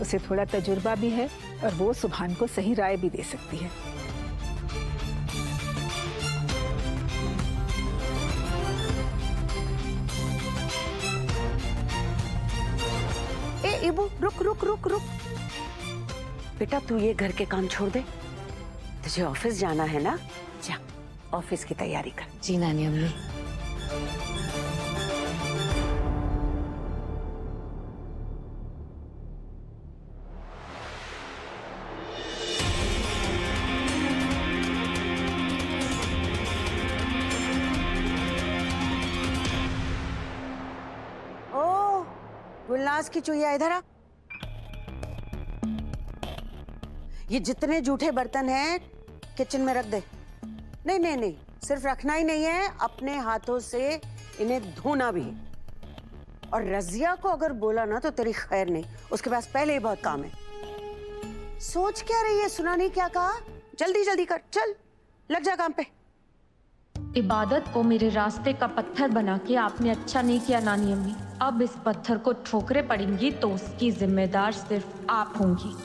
उसे थोड़ा तजुर्बा भी है और वो सुभान को सही राय भी दे सकती है। इबू रुक रुक रुक रुक। बेटा तू ये घर के काम छोड़ दे, तुझे ऑफिस जाना है ना, जा ऑफिस की तैयारी कर। जी नानी अम्मी। ओ गुलनाज की चुहिया इधर आ। ये जितने जूठे बर्तन हैं किचन में रख दे। नहीं नहीं नहीं, सिर्फ रखना ही नहीं है, अपने हाथों से इन्हें धोना भी है। और रजिया को अगर बोला ना तो तेरी खैर नहीं, उसके पास पहले ही बहुत काम है। सोच क्या रही है, सुना नहीं क्या कहा? जल्दी जल्दी कर, चल लग जा काम पे। इबादत को मेरे रास्ते का पत्थर बना के आपने अच्छा नहीं किया नानी अम्मी। अब इस पत्थर को ठोकरें पड़ेंगी तो उसकी जिम्मेदार सिर्फ आप होंगी।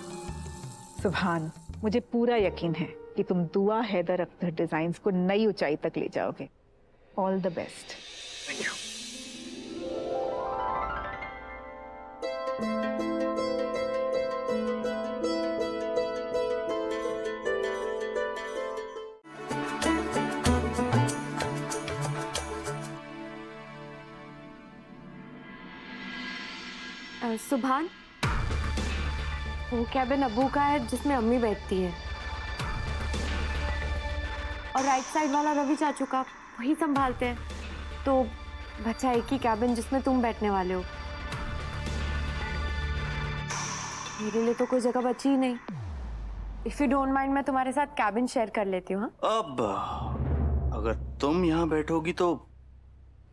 सुभान, मुझे पूरा यकीन है कि तुम दुआ हैदर अख्तर डिजाइन्स को नई ऊंचाई तक ले जाओगे। All the best. Thank you. सुभान, वो कैबिन अब्बू का है जिसमें अम्मी बैठती है, और राइट साइड वाला रवि चाचू का, वही संभालते हैं। तो बचा एक ही कैबिन जिसमें तुम बैठने वाले हो। मेरे लिए तो कोई जगह बची ही नहीं। इफ यू डोंट माइंड मैं तुम्हारे साथ कैबिन शेयर कर लेती हूँ। हाँ, अब अगर तुम यहाँ बैठोगी तो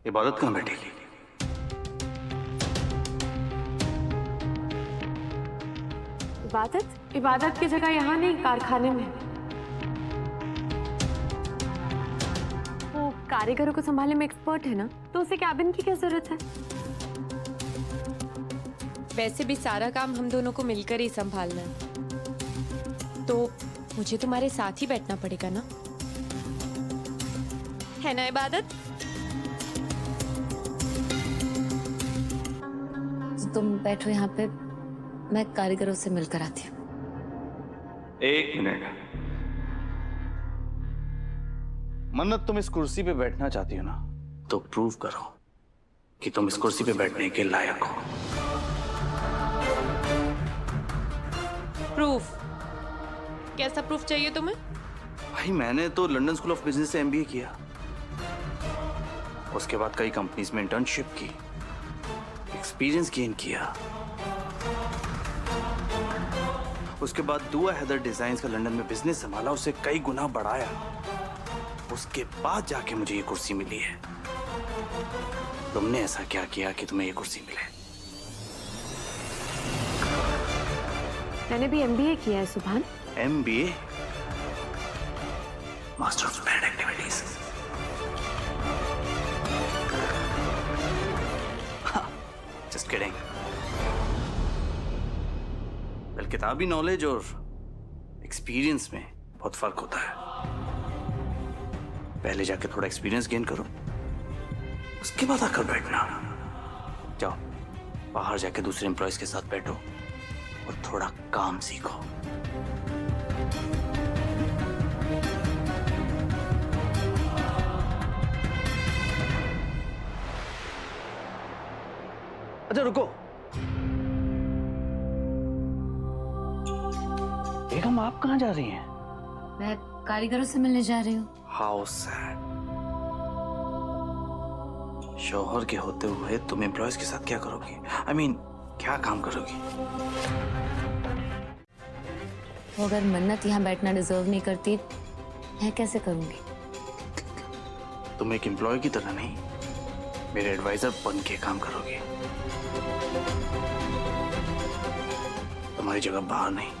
इबादत कहाँ बैठेगी? इबादत की जगह यहाँ नहीं, कारखाने में। वो कारीगरों को संभालने में एक्सपर्ट है ना, तो उसे कैबिन की क्या जरूरत है? वैसे भी सारा काम हम दोनों को मिलकर ही संभालना है, तो मुझे तुम्हारे साथ ही बैठना पड़ेगा ना, है ना इबादत? तुम बैठो यहाँ पे, मैं कारीगरों से मिलकर आती हूँ। एक मिनट। मन्नत, तुम इस कुर्सी पे बैठना चाहती हो ना, तो प्रूव करो कि तुम इस कुर्सी पे बैठने के लायक हो। प्रूफ? कैसा प्रूफ चाहिए तुम्हें? भाई मैंने तो लंदन स्कूल ऑफ बिजनेस से एमबीए किया, उसके बाद कई कंपनीज में इंटर्नशिप की, एक्सपीरियंस गेन किया, उसके बाद दुआ हैदर डिजाइन्स का लंदन में बिजनेस संभाला, उसे कई गुना बढ़ाया, उसके बाद जाके मुझे ये कुर्सी मिली है। तुमने ऐसा क्या किया कि तुम्हें ये कुर्सी मिले? मैंने भी एमबीए किया है सुभान। MBA? Master of bad activities. Just kidding. Well, किताबी नॉलेज और एक्सपीरियंस में बहुत फर्क होता है। पहले जाके थोड़ा एक्सपीरियंस गेन करो, उसके बाद आकर बैठना। जाओ बाहर जाके दूसरे एम्प्लॉयज के साथ बैठो और थोड़ा काम सीखो। अच्छा रुको, बेगम आप कहाँ जा रही हैं? मैं कारीगरों से मिलने जा रही हूँ। How sad. शौहर के होते हुए तुम एम्प्लॉयज के साथ क्या करोगी? I mean, क्या काम करोगी? वो अगर मन्नत यहाँ बैठना डिजर्व नहीं करती, मैं कैसे करूँगी? तुम एक एम्प्लॉय की तरह नहीं, मेरे एडवाइजर बन के काम करोगी। तुम्हारी जगह बाहर नहीं,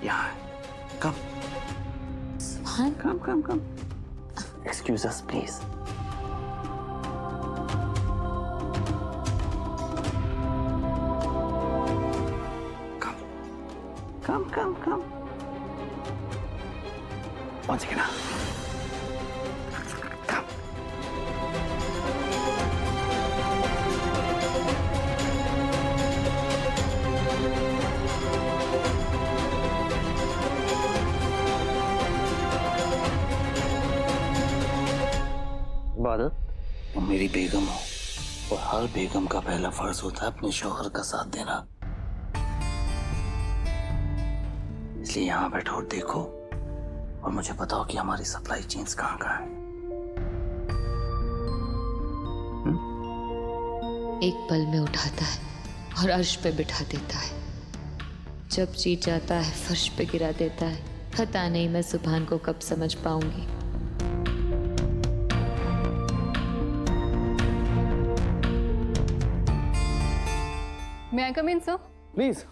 यहाँ है। Come come come come. Excuse us please. पहुंचेंगे ना? Come. इबादत, तुम मेरी बेगम हो और हर बेगम का पहला फर्ज होता है अपने शौहर का साथ देना। इसलिए यहाँ बैठो और देखो और मुझे बताओ कि हमारी सप्लाई चेन्स कहाँ कहाँ है। एक पल में उठाता है और अर्श पे बिठा देता है, जब जी जाता है फर्श पे गिरा देता है। पता नहीं मैं सुभान को कब समझ पाऊंगी। May I come in, sir? Please.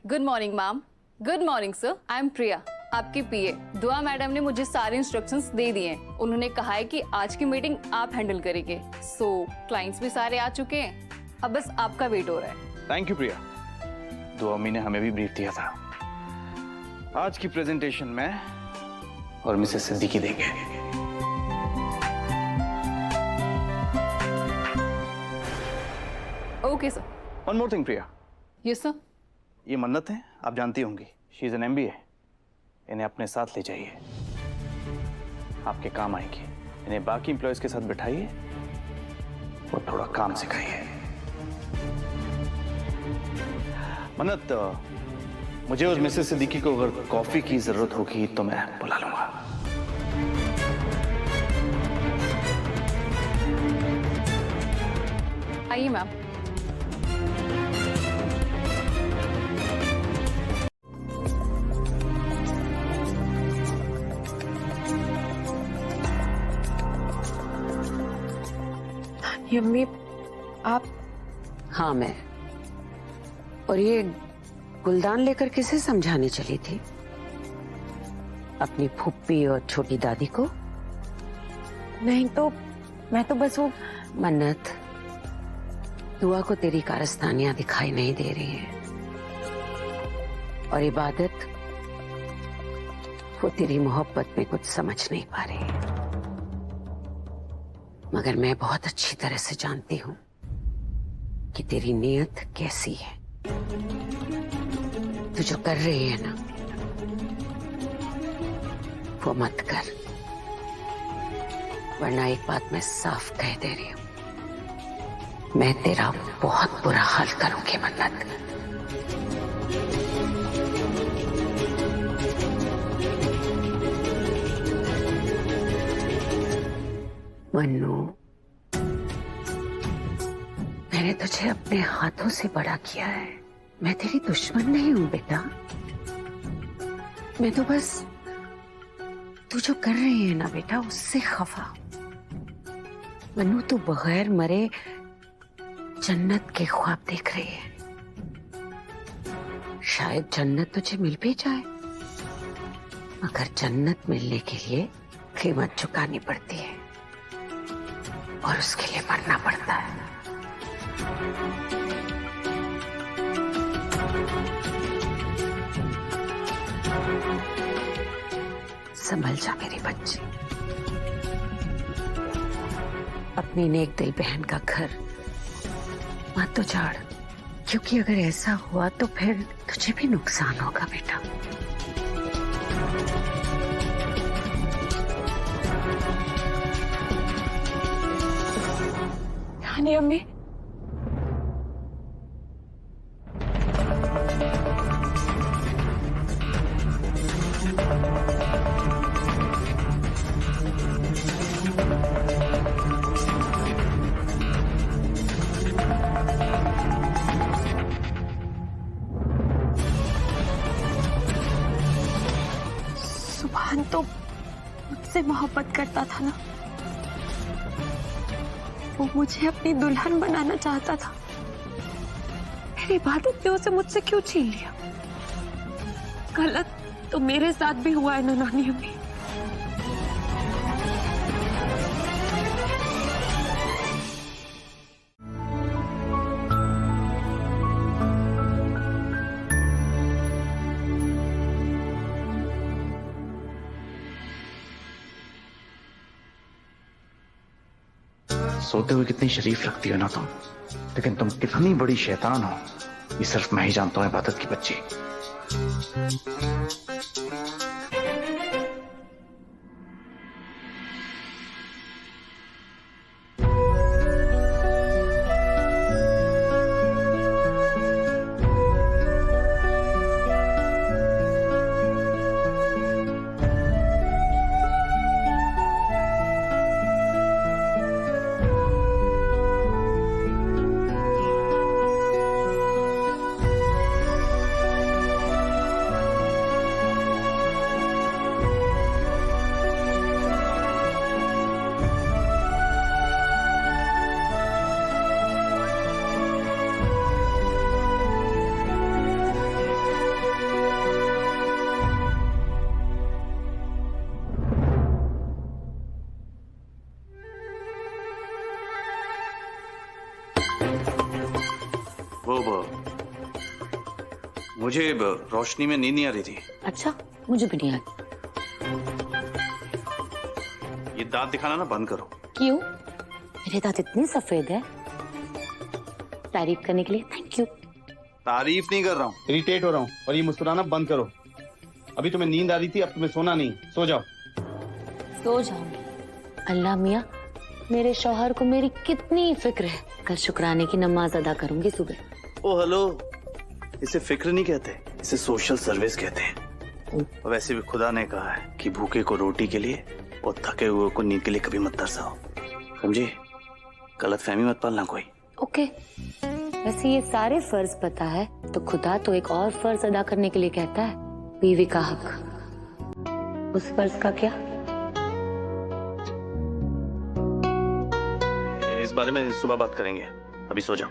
Good morning, ma'am. Good morning, sir. I am Priya, आपकी पीए। दुआ मैडम ने मुझे सारे इंस्ट्रक्शंस दे दिए हैं। उन्होंने कहा है कि आज की मीटिंग आप हैंडल करेंगे। सो क्लाइंट्स भी सारे आ चुके हैं, अब बस आपका वेट हो रहा है। थैंक यू प्रिया। दुआ अम्मी ने हमें भी ब्रीफ दिया था। आज की प्रेजेंटेशन में और मिसेस सिद्दीकी देंगे। Okay sir. One more thing Priya, yes sir. ये मन्नत है, आप जानती होंगी, शी इज एन MBA। इन्हें अपने साथ ले जाइए, आपके काम आएंगी। इन्हें बाकी एम्प्लॉयज के साथ बिठाइए और थोड़ा काम सिखाइए। मन्नत, मुझे उस मिसेस सिद्दीकी को अगर कॉफी की जरूरत होगी तो मैं बुला लूंगा। आइए मैम। यम्मी, आप? हाँ मैं। और ये गुलदान लेकर किसे समझाने चली थी? अपनी फूफी और छोटी दादी को? नहीं तो मैं तो बस वो मन्नत, दुआ को तेरी कारस्तानियां दिखाई नहीं दे रही हैं और इबादत, वो तेरी मोहब्बत में कुछ समझ नहीं पा रही है। मगर मैं बहुत अच्छी तरह से जानती हूं कि तेरी नीयत कैसी है। तू जो कर रही है ना, वो मत कर, वरना एक बात मैं साफ कह दे रही हूं, मैं तेरा बहुत बुरा हाल करूंगी मन्नत। मन्नू, मैंने तुझे अपने हाथों से बड़ा किया है। मैं तेरी दुश्मन नहीं हूं बेटा। मैं तो बस तू जो कर रही है ना बेटा, उससे खफा। मन्नू, तू बगैर मरे जन्नत के ख्वाब देख रही है। शायद जन्नत तुझे मिल भी जाए, मगर जन्नत मिलने के लिए कीमत चुकानी पड़ती है और उसके लिए मरना पड़ता है। संभल जा मेरी बच्ची। अपनी नेक दिल बहन का घर मत उजाड़, क्योंकि अगर ऐसा हुआ तो फिर तुझे भी नुकसान होगा बेटा। यानी अम्मी, सुभान तो मुझसे मोहब्बत करता था ना, वो मुझे अपनी दुल्हन बनाना चाहता था। मेरी इबादत ने उसे मुझसे क्यों छीन लिया? गलत तो मेरे साथ भी हुआ है ना नानी अम्मी। सोते हुए कितनी शरीफ लगती हो ना तुम, लेकिन तुम कितनी बड़ी शैतान हो ये सिर्फ मैं ही जानता हूं इबादत की बच्ची। वो मुझे रोशनी में नींद नहीं आ रही थी। अच्छा, मुझे भी नहीं आती। ये दांत दिखाना ना बंद करो। क्यों? मेरे दांत इतने सफेद है। तारीफ करने के लिए थैंक यू। तारीफ नहीं कर रहा हूँ, इरिटेट हो रहा हूँ। और ये मुस्कुराना बंद करो। अभी तुम्हें नींद आ रही थी, अब तुम्हें सोना नहीं, सो जाओ। सो जाओ। अल्लाह मियाँ, मेरे शौहर को मेरी कितनी फिक्र है। कल शुक्राने की नमाज अदा करूंगी सुबह। ओ हेलो, इसे फिक्र नहीं कहते, इसे सोशल सर्विस कहते हैं। वैसे भी खुदा ने कहा है कि भूखे को रोटी के लिए और थके हुए को नींद के लिए कभी मत तरसाओ। समझे? गलत फहमी मत पालना कोई। ओके। वैसे ये सारे फर्ज पता है तो खुदा तो एक और फर्ज अदा करने के लिए कहता है, बीवी का हक। उस फर्ज का क्या? इस बारे में सुबह बात करेंगे, अभी सो जाओ।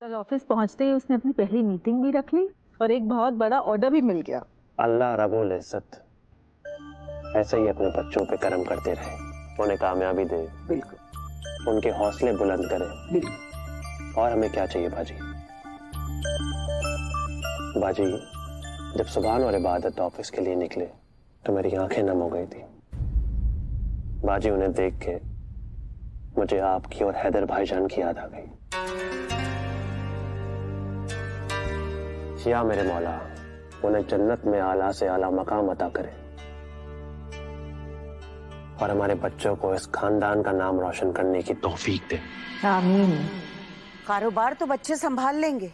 कल ऑफिस पहुंचते ही उसने अपनी पहली मीटिंग भी रख ली और एक बहुत बड़ा ऑर्डर भी मिल गया। अल्लाह रब्बुल इज्जत ऐसे ही अपने बच्चों पे करम करते रहे, उन्हें कामयाबी दे, बिल्कुल उनके हौसले बुलंद करे। बिल्कुल। और हमें क्या चाहिए बाजी? बाजी, जब सुभान और इबादत ऑफिस के लिए निकले तो मेरी आंखें नम हो गई थी। बाजी, उन्हें देख के मुझे आपकी और हैदर भाईजान की याद आ गई। या मेरे मौला, उन्हें जन्नत में आला से आला मकाम अता करे और हमारे बच्चों को इस खानदान का नाम रोशन करने की तौफीक दे। आमीन। कारोबार तो बच्चे संभाल लेंगे,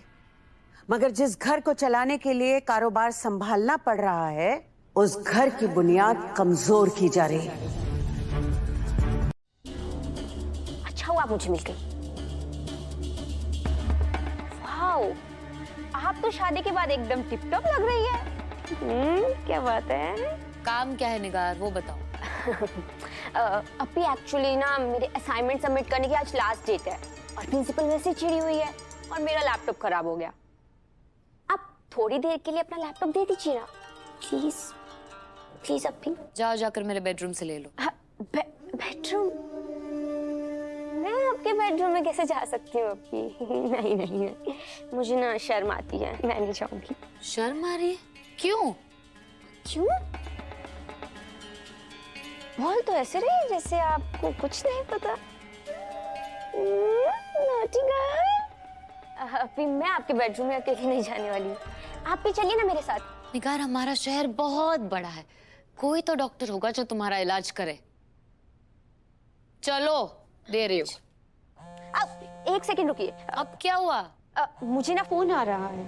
मगर जिस घर को चलाने के लिए कारोबार संभालना पड़ रहा है, उस घर की बुनियाद कमजोर की जा रही है। अच्छा हुआ आप मुझे मिल गई। वाओ, आप तो शादी के बाद एकदम टिप टॉप लग रही है। क्या बात है। काम क्या है निगार, वो बताओ। अभी एक्चुअली ना मेरे असाइनमेंट सबमिट करने की आज लास्ट डेट है और प्रिंसिपल वैसे चिड़ी हुई है और मेरा लैपटॉप खराब हो गया। आप थोड़ी देर के लिए अपना लैपटॉप दे दीजिए ना प्लीज। प्लीज अभी जाओ, जाकर मेरे बेडरूम से ले लो। बेडरूम? मैं आपके बेडरूम में कैसे जा सकती हूँ अभी? नहीं नहीं नहीं, मुझे ना शर्म आती है, मैं नहीं जाऊंगी। शर्म आ रही है? क्यों? क्यों? बोल तो ऐसे रही जैसे आपको कुछ नहीं पता। Naughty girl. अभी मैं आपके बेडरूम में अकेले नहीं जाने वाली, आप भी चलिए ना मेरे साथ। निगार, हमारा शहर बहुत बड़ा है, कोई तो डॉक्टर होगा जो तुम्हारा इलाज करे। चलो, दे रही हो। अब एक सेकंड रुकिए। अब क्या हुआ? मुझे ना फोन आ रहा है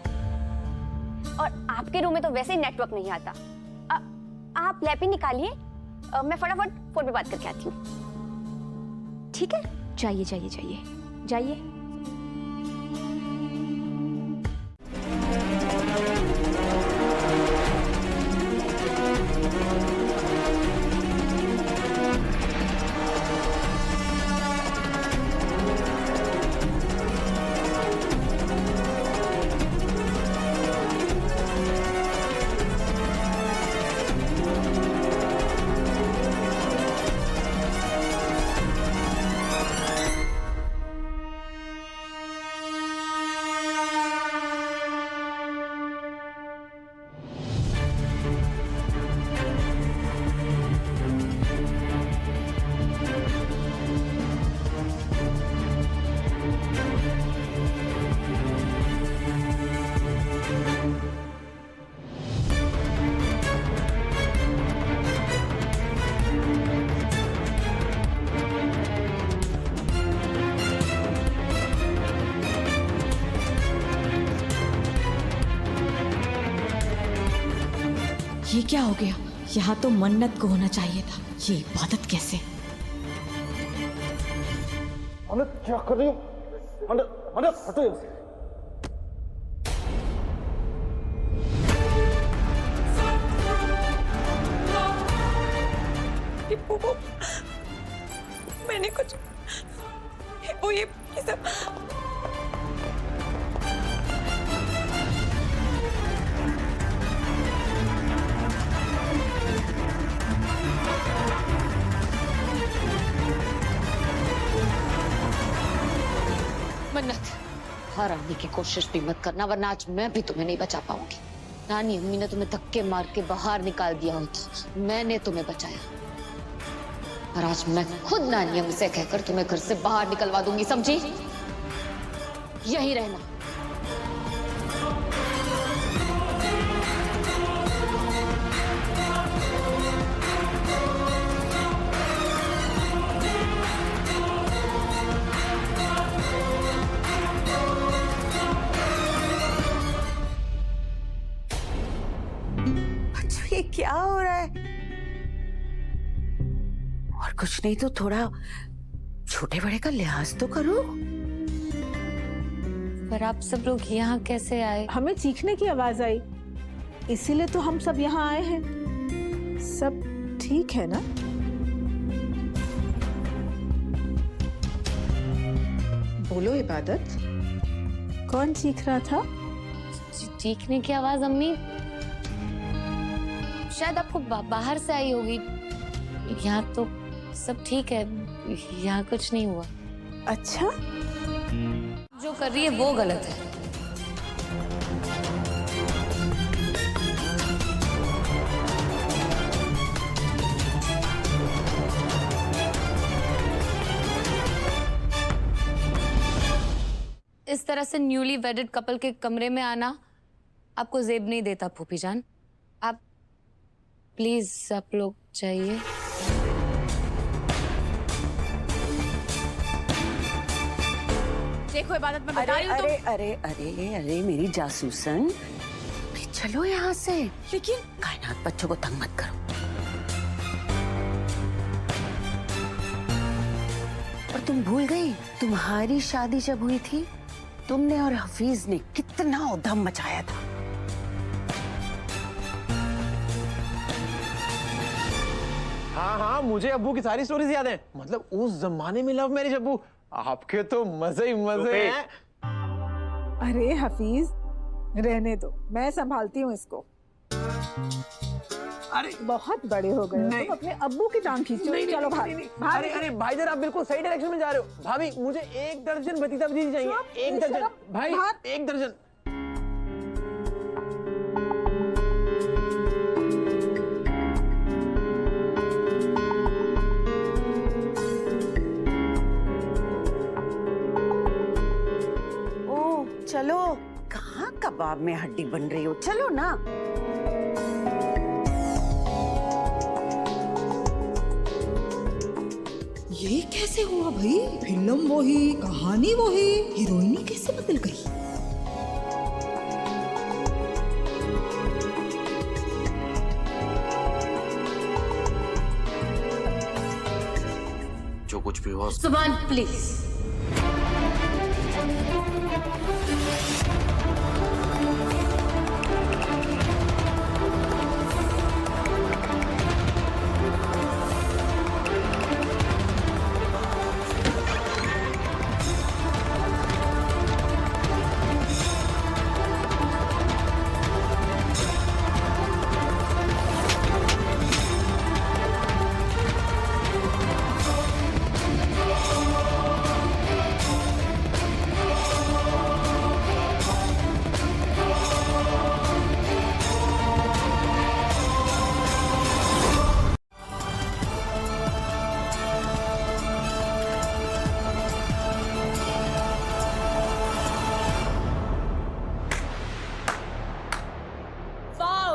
और आपके रूम में तो वैसे ही नेटवर्क नहीं आता। आप लैपटॉप निकालिए, मैं फटाफट फोन पे बात करके आती हूँ। ठीक है, जाइए जाइए जाइए जाइए। ये क्या हो गया? यहाँ तो मन्नत को होना चाहिए था, ये इबादत कैसे? मन्नत क्या कर रही हो? मन्नत मन्नत हटो यहाँ से। मैंने कुछ वो ये सब मन्नत, बाहर आने की कोशिश भी मत करना, वरना आज मैं भी तुम्हें नहीं बचा पाऊंगी। नानी अम्मी ने तुम्हें धक्के मार के बाहर निकाल दिया होता, मैंने तुम्हें बचाया। और आज मैं खुद नानी अम्मी से कहकर तुम्हें घर से बाहर निकलवा दूंगी, समझी? यहीं रहना। बच्चों ये क्या हो रहा है? और कुछ नहीं तो थोड़ा छोटे बड़े का लिहाज तो करो। पर आप सब लोग यहाँ कैसे आए? हमें चीखने की आवाज आई, इसीलिए तो हम सब यहाँ आए हैं। सब ठीक है ना? बोलो इबादत, कौन चीख रहा था? चीखने की आवाज अम्मी शायद आपको बाहर से आई होगी। यहाँ तो सब ठीक है, यहाँ कुछ नहीं हुआ। अच्छा, जो कर रही है वो गलत है। इस तरह से न्यूली वेडेड कपल के कमरे में आना आपको जेब नहीं देता फूफी जान। आप प्लीज आप लोग चाहिए। देखो इबादत, मैं अरे बता रही हूँ अरे अरे अरे अरे मेरी जासूसन, चलो यहाँ से। लेकिन कायनात बच्चों को तंग मत करो। और तुम भूल गई, तुम्हारी शादी जब हुई थी तुमने और हफीज ने कितना उधम मचाया था। हाँ हाँ, मुझे अब्बू की सारी स्टोरीज याद है। मतलब उस जमाने में लव मैरिज अब्बू, आपके तो मजे ही मजे हैं। अरे हफीज, रहने दो, मैं संभालती हूँ इसको। अरे बहुत बड़े हो गए हो तुम, अपने अब्बू की टांग खींचो। चलो भाग। अरे अरे भाईजान, आप बिल्कुल सही डायरेक्शन में जा रहे हो। भाभी मुझे 1 दर्जन भतीजा भतीजी चाहिए। 1 दर्जन भाई, 1 दर्जन। ओ चलो, कहाँ कबाब में हड्डी बन रही हो, चलो ना। ये कैसे हुआ भाई? फिल्म वही, कहानी वही, हीरोइनी कैसे बदल गई? जो कुछ भी हुआ सुभान प्लीज।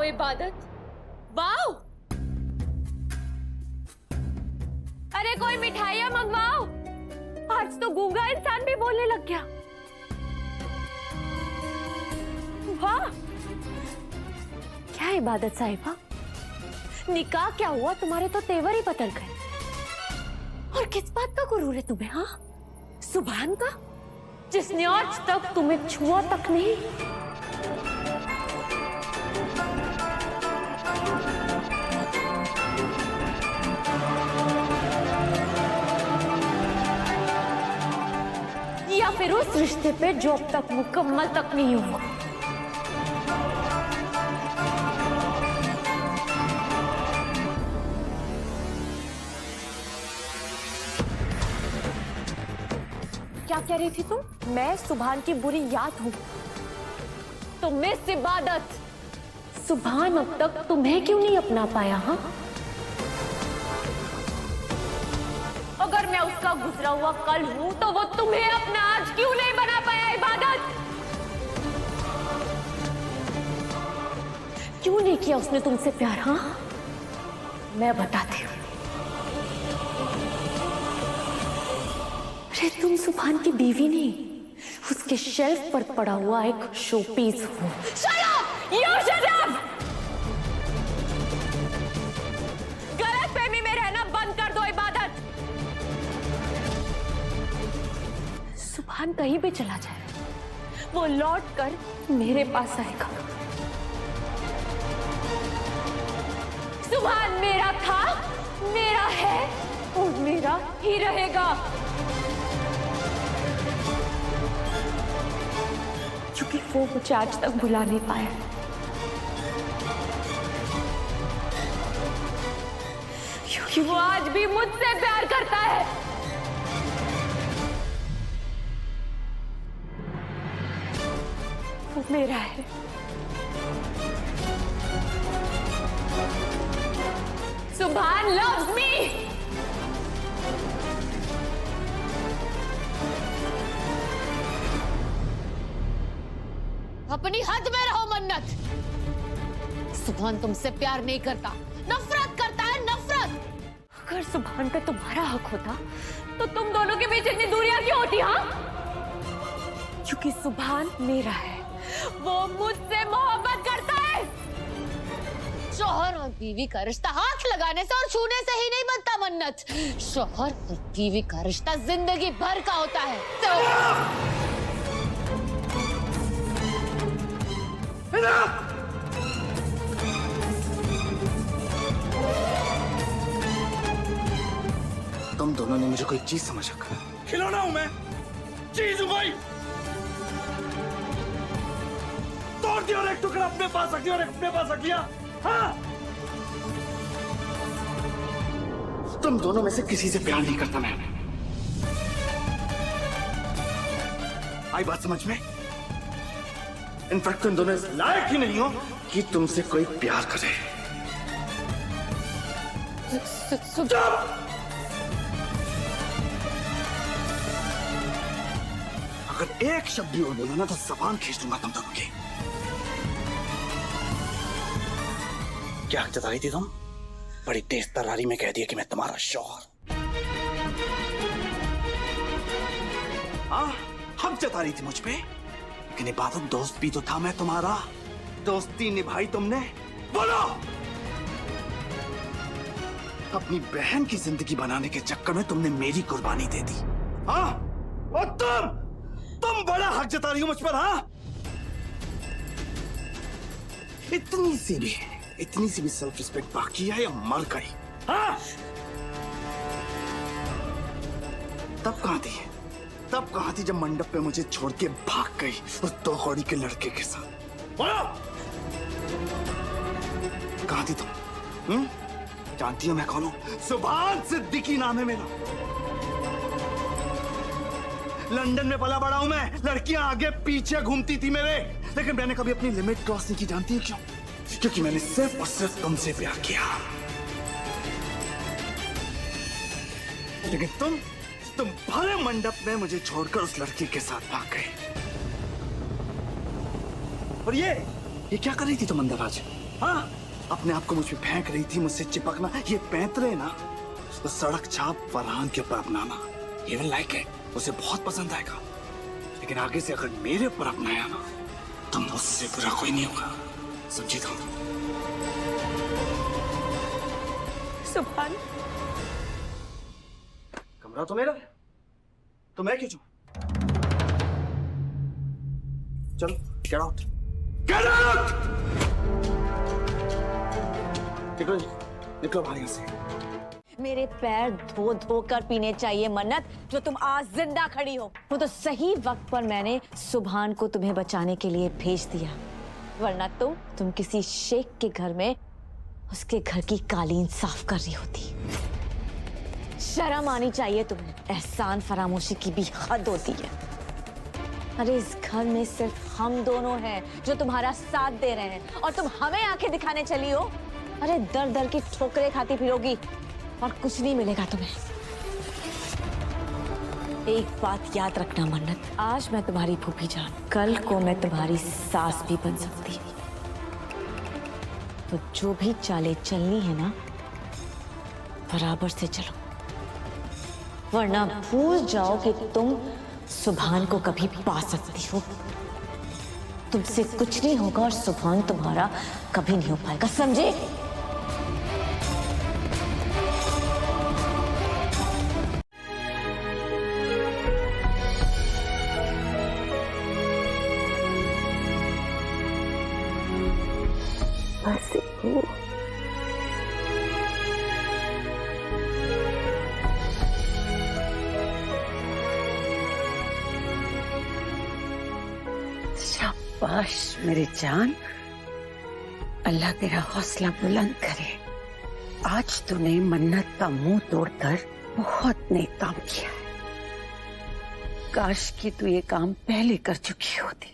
इबादत, वाओ! अरे कोई मिठाइयाँ मंगवाओ, आज तो गूंगा इंसान भी बोलने लग गया। वाह! क्या इबादत साहिबा, निकाह क्या हुआ, तुम्हारे तो तेवर ही बदल गए। और किस बात का गुरूर है तुम्हें? हाँ, सुभान का, जिसने आज तक तुम्हें छुआ तक नहीं। या फिर उस रिश्ते पे जो अब तक मुकम्मल तक नहीं हुआ। क्या कह रही थी तुम? मैं सुभान की बुरी याद हूं। तो मिस इबादत, सुभान अब तक तुम्हें क्यों नहीं अपना पाया? हाँ, अगर मैं उसका गुजरा हुआ कल हूं तो वो तुम्हें अपना आज क्यों नहीं बना पाया? इबादत, क्यों नहीं किया उसने तुमसे प्यार? हाँ, मैं बताती हूँ। अरे तुम सुभान की बीवी नहीं, उसके शेल्फ पर पड़ा हुआ एक शोपीस हो। गलतफहमी में रहना बंद कर दो इबादत। सुभान कहीं भी चला जाए, वो लौट कर मेरे पास आएगा। सुभान मेरा था, मेरा है और मेरा ही रहेगा। क्योंकि वो मुझे आज तक भुला नहीं पाया। क्योंकि वो आज भी मुझसे प्यार करता है। वो मेरा है। सुभान loves me। अपनी हद में रहो मन्नत। सुभान तुमसे प्यार नहीं करता, नफरत करता है, नफरत। अगर सुभान पे तुम्हारा हक होता तो तुम दोनों के बीच इतनी दूरियां क्यों होती? हाँ, क्योंकि सुभान मेरा है, वो मुझसे मोहब्बत करता है। शौहर और बीवी का रिश्ता हाथ लगाने से और छूने से ही नहीं बनता मन्नत। शौहर और बीवी का रिश्ता जिंदगी भर का होता है। तुम दोनों ने मुझे कोई चीज समझ रखा। खिलौना हूं मैं, चीज हूं भाई। तोड़ दिया और एक टुकड़ा अपने पास रख दिया और एक अपने पास रख लिया। हाँ, तुम दोनों में से किसी से प्यार नहीं करता मैं। आई बात समझ में? इनफैक्ट तुम दोनों इस लायक ही नहीं हो कि तुमसे कोई प्यार करे। चुप! अगर एक शब्द भी और बोला ना तो जबान खींच लूंगा तुम दोनों की। क्या हक जताई थी तुम? बड़ी तेज तरारी में कह दिया कि मैं तुम्हारा शौहर। हाँ, हक जता रही थी मुझ पे, लेकिन इबादत दोस्त भी तो था मैं तुम्हारा। दोस्ती निभाई तुमने। बोलो, अपनी बहन की जिंदगी बनाने के चक्कर में तुमने मेरी कुर्बानी दे दी। हाँ, और तुम बड़ा हक जता रही हो मुझ पर। हाँ, इतनी सी भी सेल्फ रिस्पेक्ट बाकी है या मर गई? हाँ, तब कहां थी जब मंडप पे मुझे छोड़ के भाग गई उस दो कौड़ी के लड़के के साथ? बोलो, कहां थी तुम? जानती हो मैं कौन हूं? सुभान सिद्दीकी नाम है मेरा। लंदन में पला बड़ा हूं मैं। लड़कियां आगे पीछे घूमती थी मेरे, लेकिन मैंने कभी अपनी लिमिट क्रॉस नहीं की। जानती है क्यों? क्योंकि मैंने सिर्फ और सिर्फ तुमसे प्यार किया। लेकिन तुम भरे मंडप में मुझे छोड़कर उस लड़की के साथ भाग गए। और ये क्या कर रही थी तुम अंदर आज? हाँ, अपने आप को मुझ पे फेंक रही थी, मुझसे चिपकना, ये पैंतरे ना, तो सड़क छाप फरहान के ऊपर अपनाना, ये विल लाइक है, उसे बहुत पसंद आएगा। लेकिन आगे से अगर मेरे ऊपर अपनाया ना तो मुझसे बुरा कोई नहीं होगा, समझी तुम? सुभान, कमरा तो मेरा है, तो मैं क्यों जाऊं? चलो, गेट आउट, गेट आउट! निकलो, निकलो बाहर यहाँ से। मेरे पैर धो धो कर पीने चाहिए मन्नत, जो तुम आज जिंदा खड़ी हो। वो तो सही वक्त पर मैंने सुभान को तुम्हें बचाने के लिए भेज दिया, वरना तुम किसी शेख के घर में उसके घर की कालीन साफ कर रही होती। शर्म आनी चाहिए तुम्हें। एहसान फरामोशी की भी हद होती है। अरे इस घर में सिर्फ हम दोनों हैं जो तुम्हारा साथ दे रहे हैं, और तुम हमें आंखें दिखाने चली हो। अरे दर दर की ठोकरें खाती फिरोगी और कुछ नहीं मिलेगा तुम्हें। एक बात याद रखना मन्नत, आज मैं तुम्हारी फूफी जान, कल को मैं तुम्हारी सास भी बन सकती हूँ। तो जो भी चालें चलनी है ना, बराबर से चलो, वरना भूल जाओ कि तुम सुभान को कभी पा सकती हो। तुमसे कुछ नहीं होगा और सुभान तुम्हारा कभी नहीं हो पाएगा, समझे? शाबाश मेरी जान, अल्लाह तेरा हौसला बुलंद करे। आज तूने मन्नत का मुंह तोड़कर बहुत नेक काम किया है। काश कि तू ये काम पहले कर चुकी होती।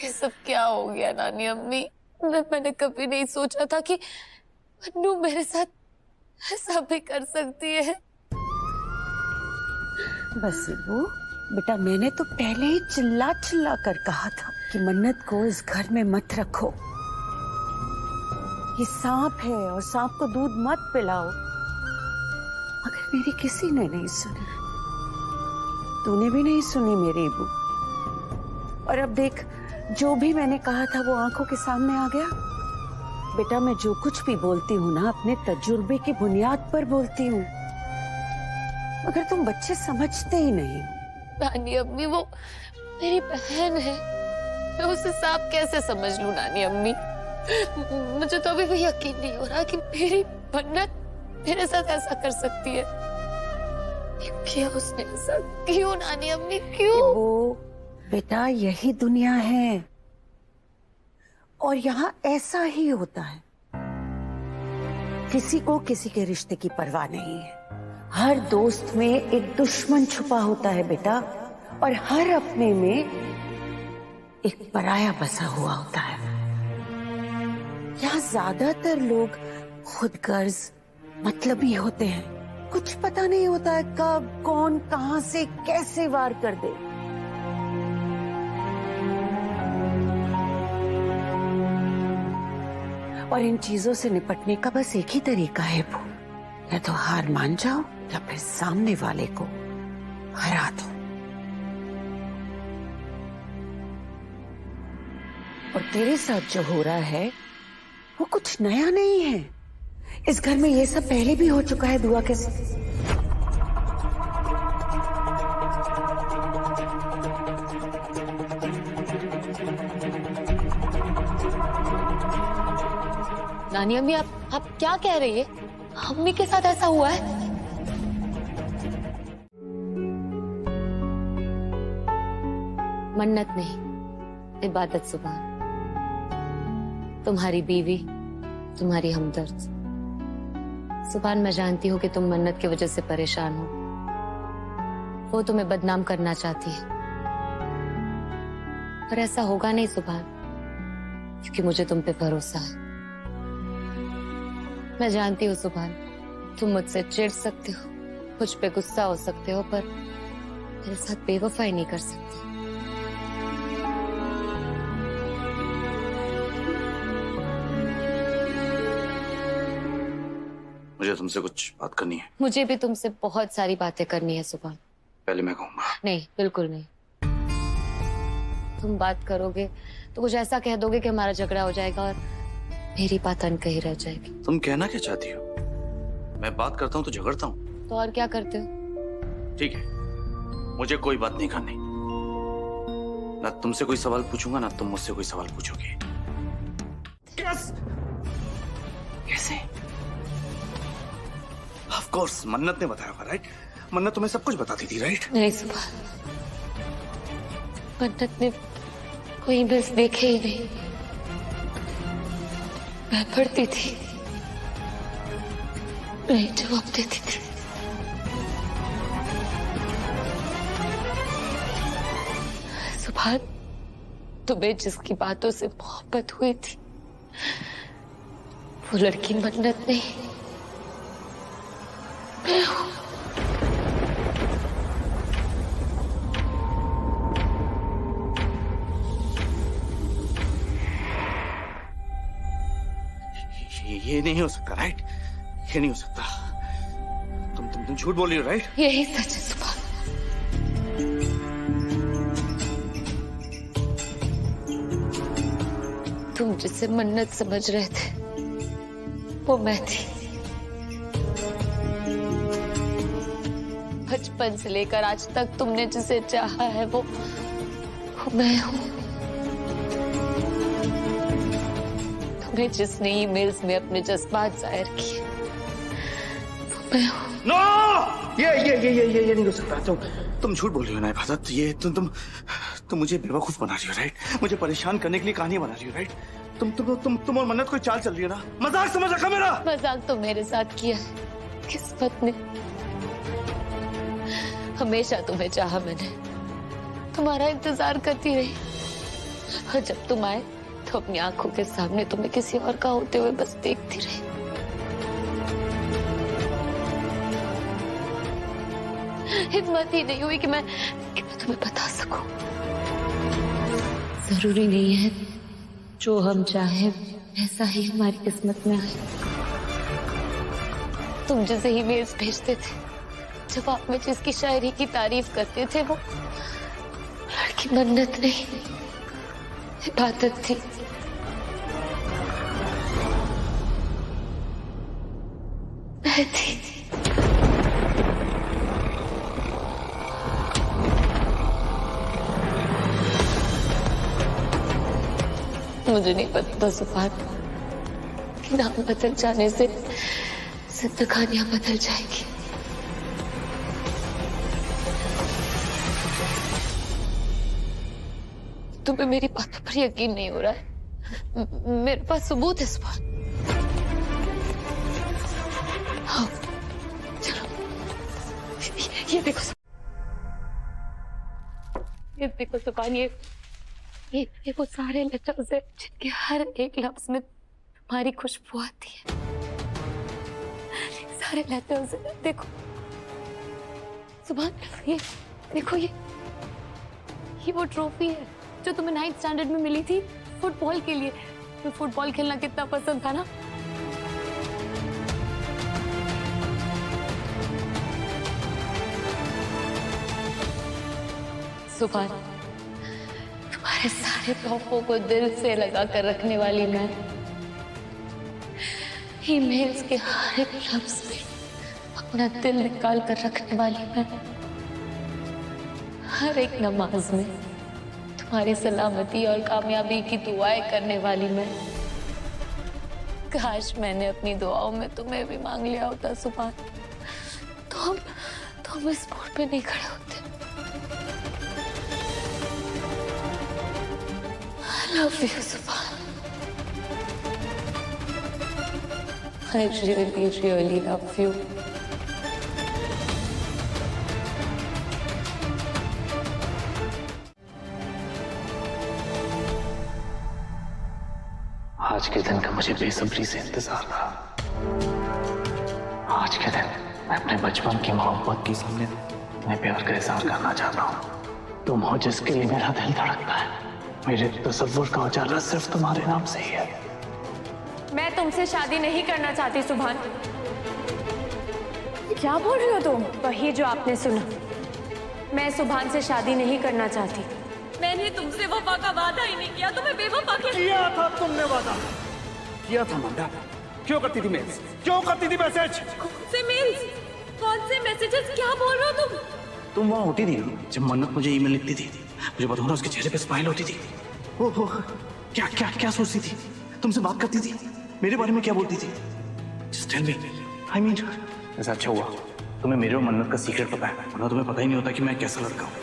ये सब क्या हो गया नानी अम्मी? मैंने कभी नहीं सोचा था कि मन्नू मेरे साथ ऐसा भी कर सकती है। बस वो बेटा, मैंने तो पहले ही चिल्ला चिल्ला कर कहा था कि मन्नत को इस घर में मत रखो। ये सांप है और सांप को दूध मत पिलाओ। मगर मेरी किसी ने नहीं सुनी, तूने भी नहीं सुनी मेरी बू। और अब देख, जो भी मैंने कहा था वो आंखों के सामने आ गया। बेटा, मैं जो कुछ भी बोलती हूँ ना, अपने तजुर्बे की बुनियाद पर बोलती हूँ, मगर तुम बच्चे समझते ही नहीं। नानी अम्मी, वो मेरी बहन है, मैं उसे सांप कैसे समझ लूं नानी अम्मी? मुझे तो अभी भी यकीन नहीं हो रहा कि मेरी मन्नत मेरे साथ ऐसा कर सकती है। क्यों किया उसने ऐसा? क्यों नानी अम्मी, क्यों? वो बेटा, यही दुनिया है और यहाँ ऐसा ही होता है। किसी को किसी के रिश्ते की परवाह नहीं है। हर दोस्त में एक दुश्मन छुपा होता है बेटा, और हर अपने में एक पराया बसा हुआ होता है। यहाँ ज्यादातर लोग खुदगर्ज, मतलबी होते हैं। कुछ पता नहीं होता है कब कौन कहां से कैसे वार कर दे। और इन चीजों से निपटने का बस एक ही तरीका है वो, या तो हार मान जाओ या फिर सामने वाले को हरा दो। और तेरे साथ जो हो रहा है वो कुछ नया नहीं है। इस घर में ये सब पहले भी हो चुका है दुआ के साथ। नानी अम्मी, आप क्या कह रही है? अम्मी के साथ ऐसा हुआ है? मन्नत नहीं, इबादत सुभान, तुम्हारी बीवी, तुम्हारी हमदर्द। सुभान, मैं जानती हूँ कि तुम मन्नत की वजह से परेशान हो। वो तुम्हें बदनाम करना चाहती है, पर ऐसा होगा नहीं सुभान, क्योंकि मुझे तुम पे भरोसा है। मैं जानती हूँ सुभान, तुम मुझसे चिढ़ सकते हो, मुझ पे गुस्सा हो सकते हो, पर मेरे साथ बेवफाई नहीं कर सकते। मुझे तुमसे कुछ बात करनी है। मुझे भी तुमसे बहुत सारी बातें करनी है सुभान। पहले मैं कहूंगा। नहीं, बिल्कुल नहीं। तुम बात करोगे तो कुछ ऐसा कह दोगे कि हमारा झगड़ा हो जाएगा और मेरी बात अनकही रह जाएगी। तुम कहना क्या चाहती हो? मैं बात करता हूँ तो झगड़ता हूँ। तो और क्या करते हो? ठीक है, मुझे कोई बात नहीं करनी। ना तुमसे कोई सवाल पूछूंगा ना तुम मुझसे कोई सवाल पूछोगे। कैसे? ऑफ कोर्स मन्नत ने बताया होगा, राइट? मन्नत तुम्हें सब कुछ बताती थी, राइट? नहीं सुबह, मन्नत ने कोई ईमेल्स देखे ही नहीं। मैं पढ़ती थी, नहीं जवाब देती थी। सुबह, तुम्हें जिसकी बातों से मोहब्बत हुई थी वो लड़की मन्नत नहीं, मैं हूं। ये नहीं हो सकता, राइट? ये नहीं हो सकता। तुम झूठ बोल रही हो, राइट? यही सच है सुबह। तुम जिसे मन्नत समझ रहे थे वो मैं थी। बचपन से लेकर आज तक तुमने जिसे चाहा है वो मैं हूं। तुम्हें जिसने ईमेल्स में अपने जज्बात जाहिर किए वो मैं हूं। नो! ये नहीं हो सकता। तुम झूठ बोल रही हो ना इबादत। ये तुम मुझे बेवकूफ बना रही हो, राइट? मुझे परेशान करने के लिए कहानी बना रही हो, राइट? तुम और मन्नत कोई चाल चल रही है ना? मजाक समझ रखा मेरा? मजाक तो मेरे साथ किया किस्मत ने। हमेशा तुम्हें चाहा मैंने, तुम्हारा इंतजार करती रही, और जब तुम आए तो अपनी आंखों के सामने तुम्हें किसी और का होते हुए बस देखती रही। हिम्मत ही नहीं हुई कि मैं तुम्हें बता सकूं। जरूरी नहीं है जो हम चाहे ऐसा ही हमारी किस्मत में आए। तुम जिसे ईमेल्स भेजते थे, जवाब में जिसकी शायरी की तारीफ करते थे, वो लड़की मन्नत नहीं, इबादत थी। मैं थी। मुझे नहीं पता सुभान कि नाम बदल जाने से जिंदगानियां बदल जाएगी। तुम्हें मेरी बातों पर यकीन नहीं हो रहा है? मेरे पास सबूत है सुभान। हाँ, चलो ये देखो, ये देखो सुभान, ये वो सारे लेटर्स हैं जिनके हर एक लफ्ज में तुम्हारी खुशबू आती है। सारे लेटर्स देखो सुभान, ये देखो, ये वो ट्रॉफी है जो तुम्हें 9th स्टैंडर्ड में मिली थी फुटबॉल के लिए। तो फुटबॉल खेलना कितना पसंद था ना? सुभान, तुम्हारे सारे तोहफों को दिल से लगा कर रखने वाली मैं, ईमेल्स के हर एक लफ्ज में अपना दिल निकाल कर रखने वाली मैं, हर एक नमाज में तुम्हारी सलामती और कामयाबी की दुआएं करने वाली मैं। काश मैंने अपनी दुआओं में तुम्हें भी मांग लिया होता सुभान, तो हम इस मोड़ पे नहीं खड़े होते। I love you, Subhan. I really, really love you. आज के दिन का मुझे बेसब्री से इंतजार था। आज के दिन मैं अपने बचपन की मोहब्बत के सामने अपने प्यार का इजहार करना चाहता हूँ। तुम हो जिसके लिए मेरा दिल धड़कता है। मेरे तसव्वुर का उजाला सिर्फ तुम्हारे नाम से ही है। मैं तुमसे शादी नहीं करना चाहती सुभान। क्या बोल रही हो तुम? वही जो आपने सुना। मैं सुभान से शादी नहीं करना चाहती। मैंने तुमसे वफा का वादा ही नहीं किया, तुम्हें बेवफा कैसे? किया था तुमने वादा, किया था मंडा। क्यों करती थी मेल्स, क्यों करती थी मैसेज? कौन से मेल्स, कौन से मैसेजेस, क्या बोल रहे हो तुम? तुम वहां होती थी ना जब मन्नत मुझे ईमेल लिखती थी, मुझे पता होना उसके चेहरे पे स्माइल होती थी। ओहो, क्या क्या क्या सोचती थी? तुमसे बात करती थी, मेरे बारे में क्या बोलती थी? Just tell me. I mean, ऐसा अच्छा हुआ तुम्हें मेरे और मन्नत का सीक्रेट पता है, वरना तुम्हें पता ही नहीं होता कि मैं कैसा लड़का हूँ।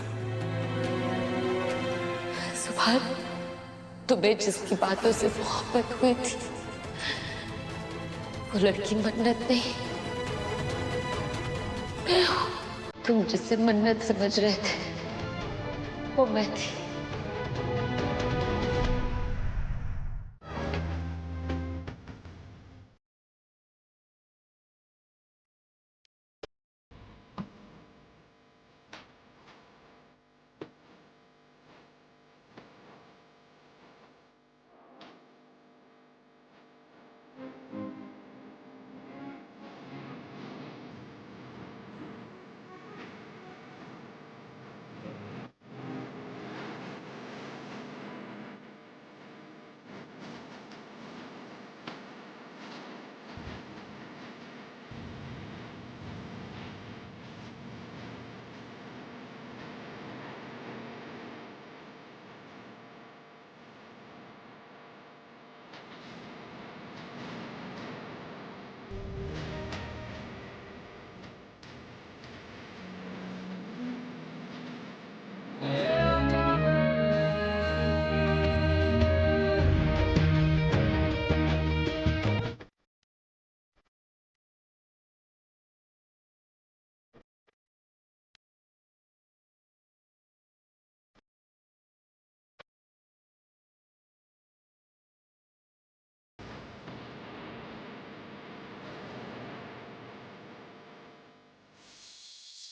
सुभान, तुम्हें जिसकी बातों से मोहब्बत हुई थी वो लड़की मन्नत नहीं, मैं हूँ। तुम जिसे मन्नत समझ रहे थे वो मैं थी।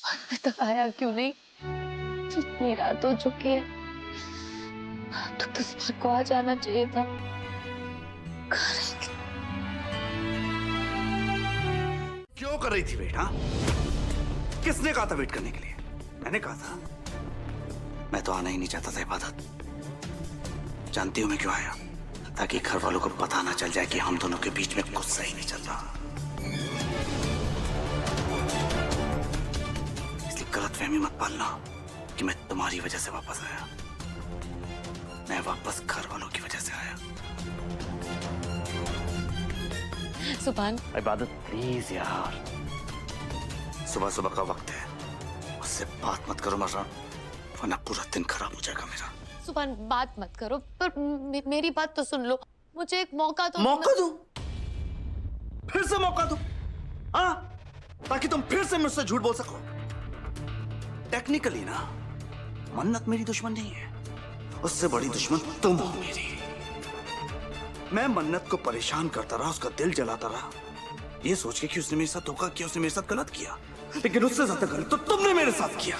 अभी तक आया क्यों नहीं? इतनी रात हो चुकी है, तो सुबह को आ जाना चाहिए था। क्यों कर रही थी वेट? हाँ, किसने कहा था वेट करने के लिए? मैंने कहा था। मैं तो आना ही नहीं चाहता था इबादत। जानती हूं मैं क्यों आया? ताकि घर वालों को पता ना चल जाए कि हम दोनों के बीच में कुछ सही नहीं चल रहा। गलतफहमी मत पालना कि मैं तुम्हारी वजह से वापस आया। मैं वापस घर वालों की वजह से आया। सुभान, इबादत प्लीज यार, सुबह सुबह का वक्त है, उससे बात मत करो वरना पूरा दिन खराब हो जाएगा मेरा। सुभान, बात मत करो, पर मेरी बात तो सुन लो। मुझे एक मौका दो। मौका दो? फिर से मौका दो? हाँ, ताकि तुम फिर से मुझसे झूठ बोल सको। टेक्निकली ना, मन्नत मेरी दुश्मन नहीं है, उससे बड़ी दुश्मन तुम हो मेरी। मैं मन्नत को परेशान करता रहा, उसका दिल जलाता रहा, ये सोच के कि उसने मेरे साथ धोखा किया, उसने मेरे साथ गलत किया, लेकिन उससे ज्यादा गलत तो तुमने मेरे साथ किया।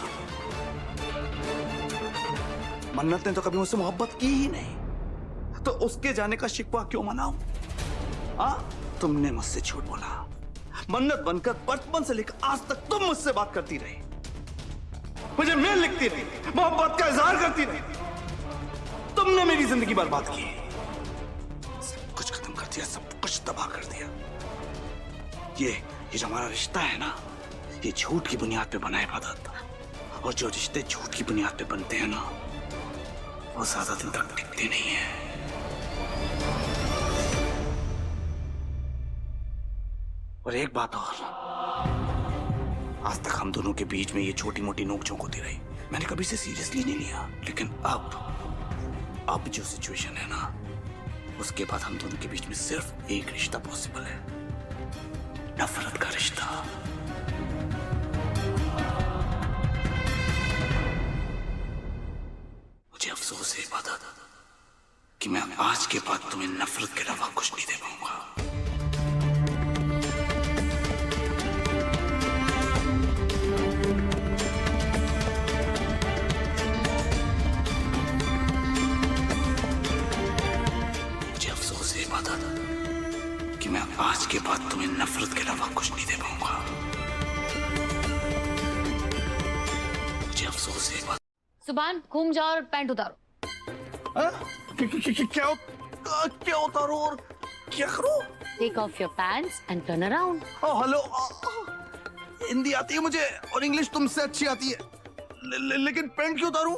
मन्नत ने तो कभी मुझसे मोहब्बत की ही नहीं, तो उसके जाने का शिकवा क्यों मनाऊं? हाँ, तुमने मुझसे झूठ बोला। मन्नत बनकर बचपन से लेकर आज तक तुम मुझसे बात करती रही, मुझे मेल लिखती रही, मोहब्बत का इजहार करती रही। तुमने मेरी जिंदगी बर्बाद की, सब कुछ खत्म कर दिया, सब कुछ तबाह कर दिया। ये जो हमारा रिश्ता है ना, ये झूठ की बुनियाद पे बना है इबादत, और जो रिश्ते झूठ की बुनियाद पे बनते हैं ना, वो ज्यादा दिन तक टिकते नहीं है। और एक बात और, आज तक हम दोनों के बीच में ये छोटी मोटी नोकझोंक होती रही, मैंने कभी इसे सीरियसली नहीं लिया, लेकिन अब जो सिचुएशन है ना, उसके बाद हम दोनों के बीच में सिर्फ एक रिश्ता पॉसिबल है, नफरत का रिश्ता। मुझे अफसोस है इबादत कि मैं आज के बाद तुम्हें नफरत के अलावा कुछ नहीं दे पाऊंगा। कि मैं आज के बाद तुम्हें नफरत के अलावा कुछ नहीं दे पाऊंगा। मुझे अफसोस है। सुभान घूम जाओ और पैंट उतारो। क्या उतारो और क्या करो? Take off your pants and turn around. Oh hello, Hindi आती है मुझे और इंग्लिश तुमसे अच्छी आती है, लेकिन पैंट क्यों उतारूं?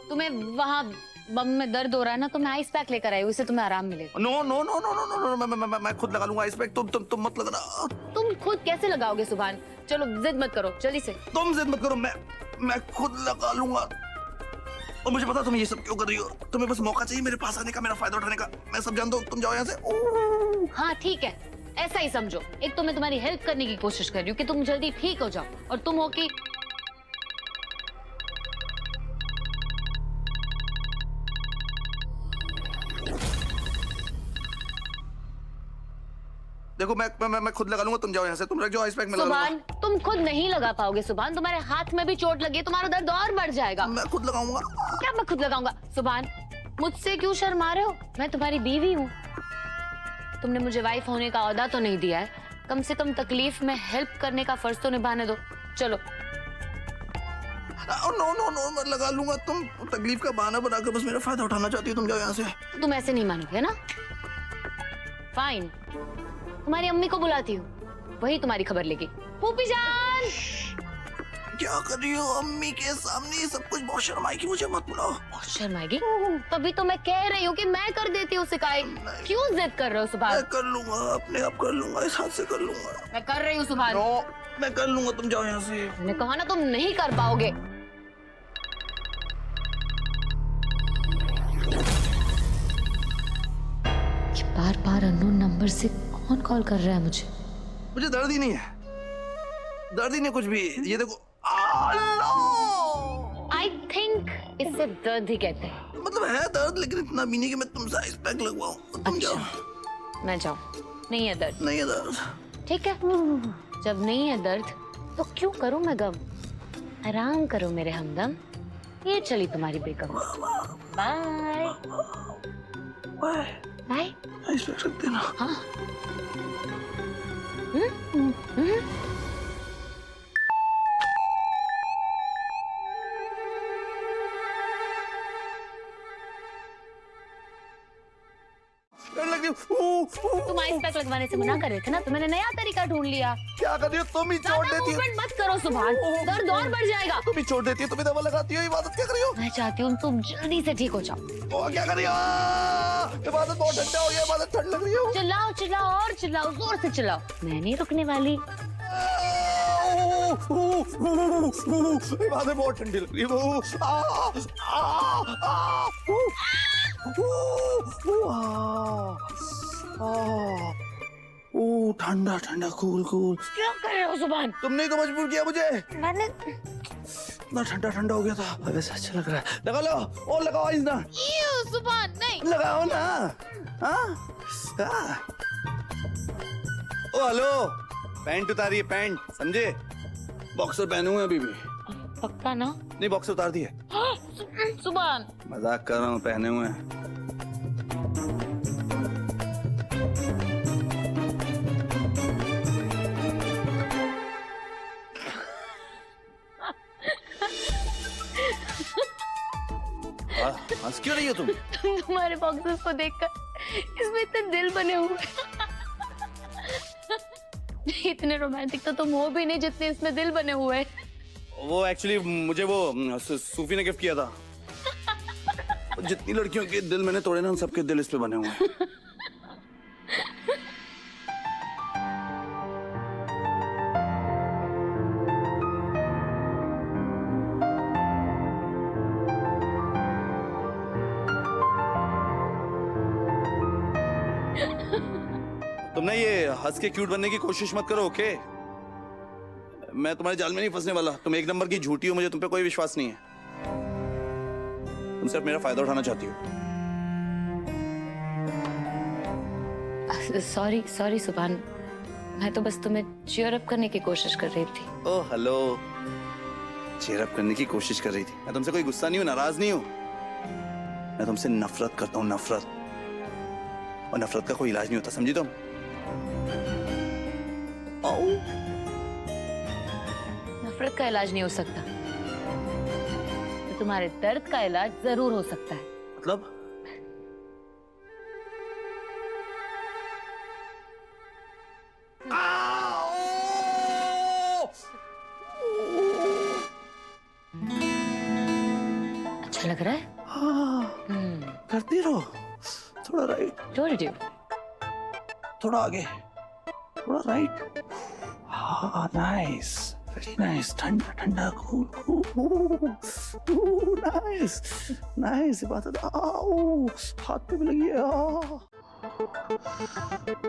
तुम्हें वहाँ बम में दर्द हो रहा है ना, तो मैं आइस पैक लेकर आई हूँ, इससे तुम्हें आराम मिलेगा। No no no no no no no, मैं खुद लगा लूंगा आइस पैक। तुम मत लगना। तुम खुद कैसे लगाओगे सुभान? चलो जिद मत करो, जल्दी से। तुम जिद मत करो, मैं खुद लगा लूंगा। और मुझे पता तुम ये सब क्यों कर रही हो, तुम्हें बस मौका चाहिए मेरे पास आने का, मेरा फायदा उठाने का। मैं सब जानता हूँ, तुम जाओ यहाँ से। हाँ ठीक है, ऐसा ही समझो। एक तो मैं तुम्हारी हेल्प करने की कोशिश कर रही हूँ कि तुम जल्दी ठीक हो जाओ, और तुम हो कि देखो मैं खुद लगा लूंगा, तुम जाओ यहाँ से। तुम रख जाओ आइस पैक में लगा सुभान, लूंगा। तुम खुद नहीं लगा पाओगे सुभान, तुम्हारे हाथ में भी चोट लगी है, तुम्हारा दर्द और बढ़ जाएगा। मैं खुद लगाऊंगा। क्या मैं खुद लगाऊंगा? सुभान, मुझसे क्यों शर्मा रहे हो? मैं तुम्हारी बीवी हूँ। तुमने मुझे वाइफ होने का ओहदा तो नहीं दिया है, कम से कम तकलीफ में हेल्प करने का फर्ज तो निभाने दो। चलो। नो नो नो, मैं लगा लूंगा। तुम तकलीफ का बहाना बनाकर बस मेरा फायदा उठाना चाहती हो। तुम जाओ यहाँ से। तुम ऐसे नहीं मानोगे ना? फाइन, तुम्हारी अम्मी को बुलाती हूँ, वही तुम्हारी खबर लेगी। फूफी जान! क्या कर रही हो अम्मी के सामने? ये सब कुछ बहुत शर्म आएगी, मुझे मत बुलाओ। बहुत शर्म आएगी? तभी तो मैं कह रही हूँ कि मैं कर देती हूँ शिकायत। क्यों जिद कर रहे हो सुभान? मैं कर लूंगा, अपने आप कर लूंगा, इस हाथ से कर लूंगा। मैं कर रही हूँ सुभान। नो, मैं कर लूंगा, तुम जाओ यहाँ से। मैंने कहा ना तुम नहीं कर पाओगे। बार बार अननोन नंबर से कौन कॉल कर रहा है मुझे? मुझे दर्द ही नहीं है, दर्द ही नहीं कुछ भी। ये देखो, आई थिंक इससे दर्द ही कहते हैं। मतलब है दर्द, लेकिन इतना भी नहीं कि मैं तुमसे आइस पैक लगवाऊं। तुम जाओ। मैं जाऊं? नहीं है दर्द? नहीं है दर्द। ठीक है, जब नहीं है दर्द तो क्यों करूं मैं गम? आराम करो मेरे हमदम। ये चली तुम्हारी बेगम। Bye bye bye. Ice pack रख देना। हाँ। तुम आइस पैक लगवाने से मना कर रहे थे ना, तो मैंने नया तरीका ढूंढ लिया। क्या कर रही हो तुम? ही चोट देती हो। मत करो सुभान, दर्द और बढ़ जाएगा। तुम ही चोट देती हो, तुम ही दवा लगाती हो। इबादत क्या कर रही हो? मैं चाहती हूँ तुम जल्दी से ठीक हो जाओ। ओ, क्या कर रही हो? इबादत बहुत ठंडा हो गया, इबादत ठंड लग रही है। चिल्लाओ चिल्लाओ और चिल्लाओ, जोर से चिल्लाओ, मैं नहीं रुकने वाली। इबादत बहुत ठंडी लग रही है। ठंडा ठंडा, कूल कूल। क्या कर रहे हो सुभान? तुमने तो मजबूर किया मुझे। मैंने इतना ठंडा ठंडा हो गया था। वैसे अच्छा लग रहा है। लगा लो और लगाओ आइस ना। सुभान नहीं लगाओ ना। हाँ? हाँ। ओ हेलो, पैंट उतारिए, पैंट समझे? बॉक्सर पहने हुए अभी भी। पक्का ना? नहीं, बॉक्सर उतार दिए। सुभान मजाक कर रहा हूँ, पहने हुए हैं। हंस क्यों रही हो तुम? तुम्हारे बॉक्सेस को देखकर इसमें इतने दिल बने हुए। इतने रोमांटिक तो तुम हो भी नहीं जितने इसमें दिल बने हुए। वो एक्चुअली मुझे वो सूफी ने गिफ्ट किया था। जितनी लड़कियों के दिल मैंने तोड़े ना, उन सबके दिल इस पे बने हुए हैं। तुमने ये हंस के क्यूट बनने की कोशिश मत करो, ओके? मैं तुम्हारे जाल में नहीं फंसने वाला। तुम एक नंबर की झूठी हो, मुझे तुम पे कोई विश्वास नहीं है। तुम सिर्फ मेरा फायदा उठाना चाहती हो। सॉरी सॉरी सुभान, मैं तो बस तुम्हें चीयर अप करने की कोशिश कर रही थी। ओह हेलो, चीयर अप करने की कोशिश कर रही थी। मैं तुमसे कोई गुस्सा नहीं हूँ, नाराज नहीं हूँ। मैं तुमसे नफरत करता हूँ, नफरत। और नफरत का कोई इलाज नहीं होता, समझी तुम? नफरत का इलाज नहीं हो सकता, तो तुम्हारे दर्द का इलाज जरूर हो सकता है। मतलब अच्छा लग रहा है? करती रहो, थोड़ा राइट, टोल्ड यू। थोड़ा आगे, थोड़ा राइट। हाँ नाइस, वेरी नाइस, ठंडा ठंडा, कूल कूल, नाइस नाइस। इबादत हाथ पे भी लगी है।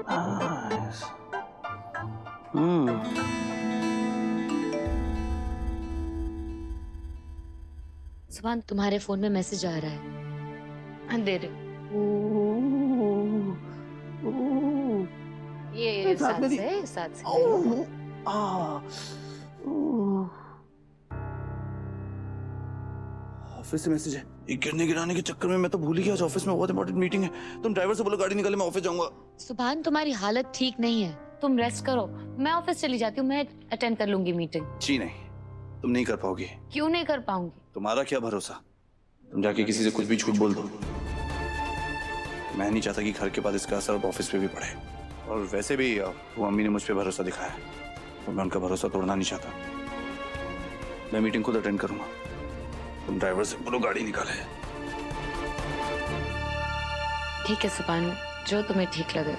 नाइस। सुभान, तुम्हारे फोन में मैसेज आ रहा है, दे दे। ये साथ से ऑफिस से मैसेज है। ये गिरने गिराने के चक्कर में मैं तो भूल ही गया, आज ऑफिस में बहुत इंपॉर्टेंट मीटिंग है। तुम ड्राइवर से बोलो गाड़ी निकाले, मैं ऑफिस जाऊंगा। सुभान, तुम्हारी हालत ठीक नहीं है, तुम रेस्ट करो, मैं ऑफिस चली जाती हूँ, मैं अटेंड कर लूंगी मीटिंग। जी नहीं, तुम नहीं कर पाओगी। क्यों नहीं कर पाऊंगी? तुम्हारा क्या भरोसा, तुम जाके किसी से कुछ भी झूठ बोल दो। मैं नहीं चाहता कि घर के बाद इसका असर ऑफिस पे भी पड़े। और वैसे भी वो अम्मी ने मुझ पे भरोसा दिखाया है, तो मैं उनका भरोसा तोड़ना नहीं चाहता। मैं मीटिंग खुद अटेंड करूंगा, तुम ड्राइवर से बोलो गाड़ी निकाले। ठीक है सुभान, जो तुम्हें ठीक लगे।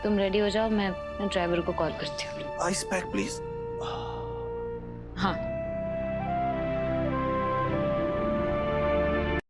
तुम रेडी हो जाओ, मैं ड्राइवर को कॉल करती हूँ। Ice pack please.